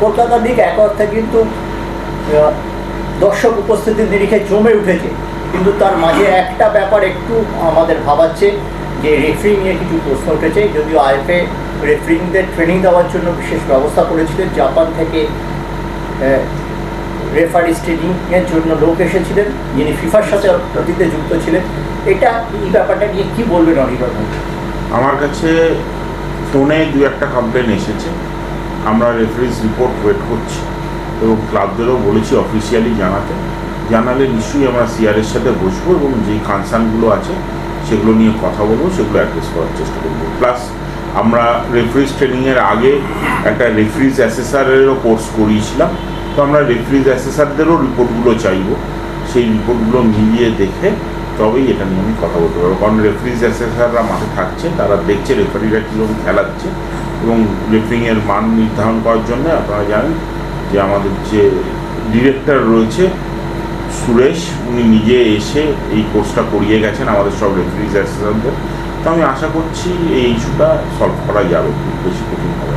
Kolkata league এক অর্থে কিন্তু দর্শক উপস্থিতির নিরিখে জমে উঠেছে, কিন্তু তার মাঝে একটা ব্যাপার একটু আমাদের ভাবাচ্ছে যে রেফারি নিয়ে কিছু প্রশ্ন উঠেছে। যদিও আইএফএ রেফারিংদের ট্রেনিং দেওয়ার জন্য বিশেষ ব্যবস্থা করেছিলেন, জাপান থেকে রেফারি ট্রেনিংয়ের জন্য লোক এসেছিলেন যিনি ফিফার সাথে অতীতে যুক্ত ছিলেন। এটা এই ব্যাপারটা নিয়ে কী বলবেন অনির্বাণ? আমার কাছে ফোনে দু একটা কমপ্লেন এসেছে, আমরা রেফারিজ রিপোর্ট ওয়েট করছি এবং ক্লাবদেরও বলেছি অফিসিয়ালি জানালে নিশ্চয়ই আমরা সিআরের সাথে বসবো এবং যেই কনসার্নগুলো আছে সেগুলো নিয়ে কথা বলবো, সেগুলো অ্যাড্রেস করার চেষ্টা করবো। প্লাস আমরা রেফারিজ ট্রেনিংয়ের আগে একটা রেফারিজ অ্যাসেসারেরও কোর্স করিয়েছিলাম, তো আমরা রেফারিজ অ্যাসেসারদেরও রিপোর্টগুলো চাইবো, সেই রিপোর্টগুলো মিলিয়ে দেখে তবেই এটা নিয়ে আমি কথা বলতে পারবো। কারণ রেফারিজ অ্যাসেসাররা মাঠে থাকছে, তারা দেখছে রেফারিরা কীরকম খেলাচ্ছে এবং রেফারিংয়ের মান নির্ধারণ করার জন্য আপনারা জানেন যে আমাদের যে ডিরেক্টর রয়েছে সুরেশ, উনি নিজে এসে এই কোর্সটা করিয়ে গেছেন আমাদের সব রেফারিজ অ্যাসেসারদের। তো আমি আশা করছি এই ইস্যুটা সলভ করা যাবে, খুব বেশি কঠিন হবে।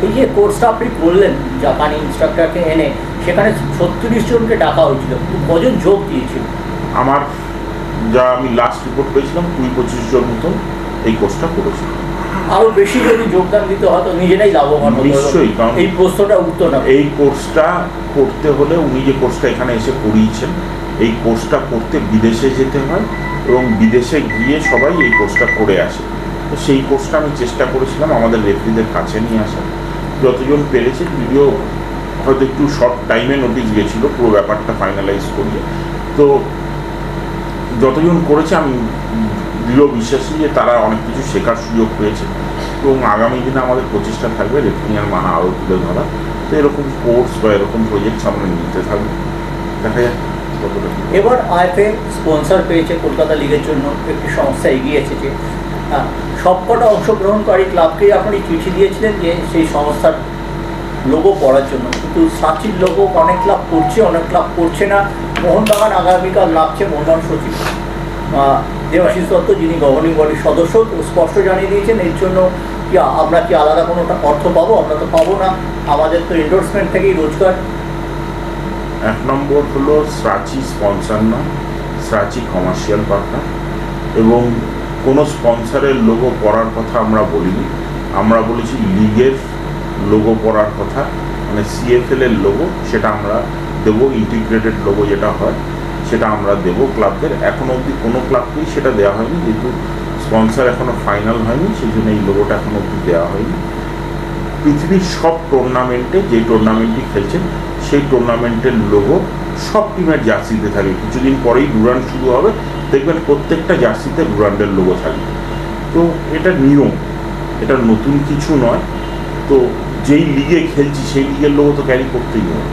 এই যে কোর্সটা আপনি করলেন জাপানি ইনস্ট্রাক্টরকে এনে, সেখানে 36 জনকে ডাকা হয়েছিল, কজন যোগ দিয়েছিল? আমার আমি লাস্ট রিপোর্ট পেয়েছিলাম 20-25 জন মতন এই কোর্সটা করেছিল। আরও বেশি যদি যোগদান দিতে হয় তো নিজেরাই লাভবান হতো। নিশ্চয়ই, কারণ এই প্রশ্নটা উত্তর না, এই কোর্সটা করতে হলে উনি যে কোর্সটা এখানে এসে করিয়েছেন, এই কোর্সটা করতে বিদেশে যেতে হয় এবং বিদেশে গিয়ে সবাই এই কোর্সটা করে আসে। তো সেই কোর্সটা আমি চেষ্টা করেছিলাম আমাদের রেফারিদের কাছে নিয়ে আসার, যতজন পেরেছে। যদিও হয়তো একটু শর্ট টাইমে নোটিশ গেছিলো পুরো ব্যাপারটা ফাইনালাইজ করিয়ে, তো যতজন করেছে আমি দৃঢ় বিশ্বাসী যে তারা অনেক কিছু শেখার সুযোগ পেয়েছে এবং আগামী দিনে আমাদের প্রচেষ্টা থাকবে রেফারিংয়ের মান আরও তুলে ধরা। তো এরকম কোর্স বা এরকম প্রজেক্ট আমরা নিতে থাকবো, দেখা যাক কতটা। এবার আইএফএ স্পন্সর পেয়েছে কলকাতা লিগের জন্য, একটি সংস্থা এগিয়ে এসেছে। সবকটা অংশগ্রহণকারী ক্লাবকেই আপনি চিঠি দিয়েছিলেন যে সেই সংস্থার লোগো পড়ার জন্য, কিন্তু সাচির লোগো অনেক ক্লাব করছে, অনেক ক্লাব করছে না। মোহনবাগান আগামীকাল নামছে মোহনবাগান সচিব দেবাশিস দত্ত, যিনি গভর্নিং বডির সদস্য, স্পষ্ট জানিয়ে দিয়েছেন এর জন্য কি আমরা কি আলাদা কোনো অর্থ পাবো? আমরা তো পাবো না, আমাদের তো এন্ডোর্সমেন্ট থেকেই রোজগার। এক নম্বর হলো সাচি স্পন্সর নয়, সাচি কমার্শিয়াল পার্টনার, এবং কোনো স্পন্সরের লোগো পড়ার কথা আমরা বলিনি। আমরা বলেছি লিগের লোগো পড়ার কথা, মানে সিএফএল এর লোগো, সেটা আমরা দেবো। ইন্টিগ্রেটেড লোগো যেটা হয় সেটা আমরা দেবো ক্লাবদের। এখনও অবধি কোনো ক্লাবকেই সেটা দেওয়া হয়নি, যেহেতু স্পন্সর এখনও ফাইনাল হয়নি, সেই জন্য এই লোগোটা এখনও অবধি দেওয়া হয়নি। পৃথিবীর সব টুর্নামেন্টে, যে টুর্নামেন্টটি খেলছেন সেই টুর্নামেন্টের লোগো সব টিমের জার্সিতে থাকে। কিছুদিন পরেই ডুরান্ড শুরু হবে, দেখবেন প্রত্যেকটা জার্সিতে ডুরান্ডের লোগো থাকবে। তো এটা নিয়ম, এটা নতুন কিছু নয়। তো যেই লিগে খেলছি সেই লিগের লোগো তো ক্যারি করতেই হবে।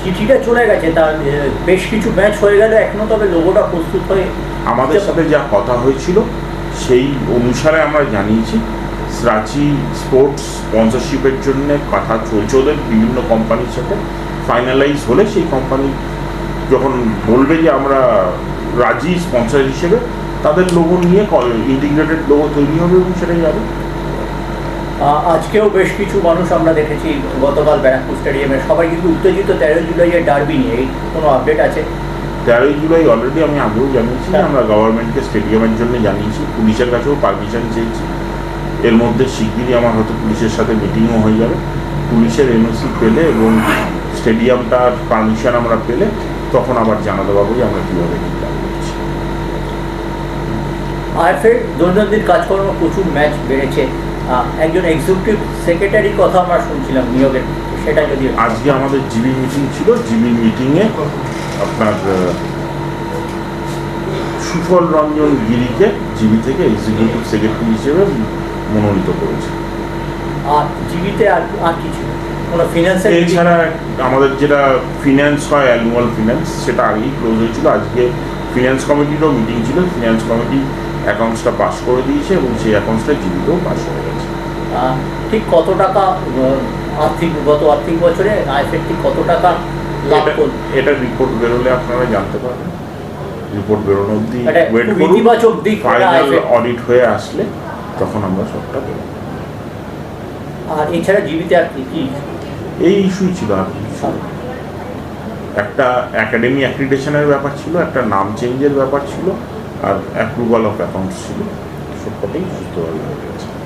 চিঠিটা চলে গেছে, তার বেশ কিছু ম্যাচ হয়ে গেল, এখনো তবে লোগোটা প্রস্তুত হয়ে আমাদের সাথে যা কথা হয়েছিল সেই অনুসারে আমরা জানিয়েছি। রাঁচি স্পোর্টস স্পন্সরশিপের জন্য কথা চলছে ওদের বিভিন্ন কোম্পানির সাথে। ফাইনালাইজ হলে সেই কোম্পানি যখন বলবে যে আমরা রাজি স্পন্সর হিসেবে, তাদের লোগো নিয়ে ইন্টিগ্রেটেড লোগো তৈরি হবে এবং সেটাই যাবে। আজকেও বেশ কিছু মানুষ আমরা দেখেছি গতকাল ব্যারাকপুর স্টেডিয়ামে, সবাই কিন্তু উত্তেজিত 13 জুলাইয়ের ডার্বি নিয়ে। এই কোনো আপডেট আছে? 13 জুলাই অলরেডি আমি আগেও জানিয়েছি, আমরা গভর্নমেন্টকে স্টেডিয়ামের জন্য জানিয়েছি, পুলিশের কাছেও পারমিশন চেয়েছি। এর মধ্যে শিগগিরই আমার হয়তো পুলিশের সাথে মিটিংও হয়ে যাবে। পুলিশের এনওসি পেলে এবং স্টেডিয়ামটার পারমিশন আমরা পেলে তখন আবার জানাতে পারবো যে আমরা কীভাবে প্ল্যান করছি। আইএফএর দৈনন্দিন কাজকর্ম প্রচুর ম্যাচ বেড়েছে, একজন এক্সিকিউটিভ সেক্রেটারির কথা আমরা শুনছিলাম নিয়োগের, সেটা যদি আজকে আমাদের জিবি মিটিং ছিল, জিবি মিটিংয়ে আপনার সুফল রঞ্জন গিরিকে জিবি থেকে এক্সিকিউটিভ সেক্রেটারি হিসেবে মনোনীত করেছে। আর জিবিতে আর কিছু কোনো ফিনান্সের? এছাড়া আমাদের যেটা ফিন্যান্স হয় অ্যানুয়াল ফিন্যান্স, সেটা আগেই ক্লোজ হয়েছিল। আজকে ফিন্যান্স কমিটিরও মিটিং ছিল, ফিন্যান্স কমিটি অ্যাকাউন্টসটা পাস করে দিয়েছে এবং সেই অ্যাকাউন্টসটা জিবিতেও পাস হয়ে গেছে। ঠিক কত টাকা গত আর্থিক বছরে আইএফএর ঠিক কত টাকা লাভ করল? এটা রিপোর্ট বেরোলে আপনারা জানতে পারবেন। রিপোর্ট বেরোনো অবধি ওয়েট করুন, ইতিবাচক দিক ফাইনাল অডিট হয়ে আসলে তখন আমরা সবটা দেবো। আর এছাড়া জীবিতে আর কি কি এই ইস্যুই ছিল, আর কিছু না। একটা একাডেমি অ্যাক্রিডিটেশনের ব্যাপার ছিল, একটা নাম চেঞ্জের ব্যাপার ছিল, আর অ্যাপ্রুভাল অফ অ্যাকাউন্টস ছিল। সবকটাই সুস্থভাবে হয়ে গেছে।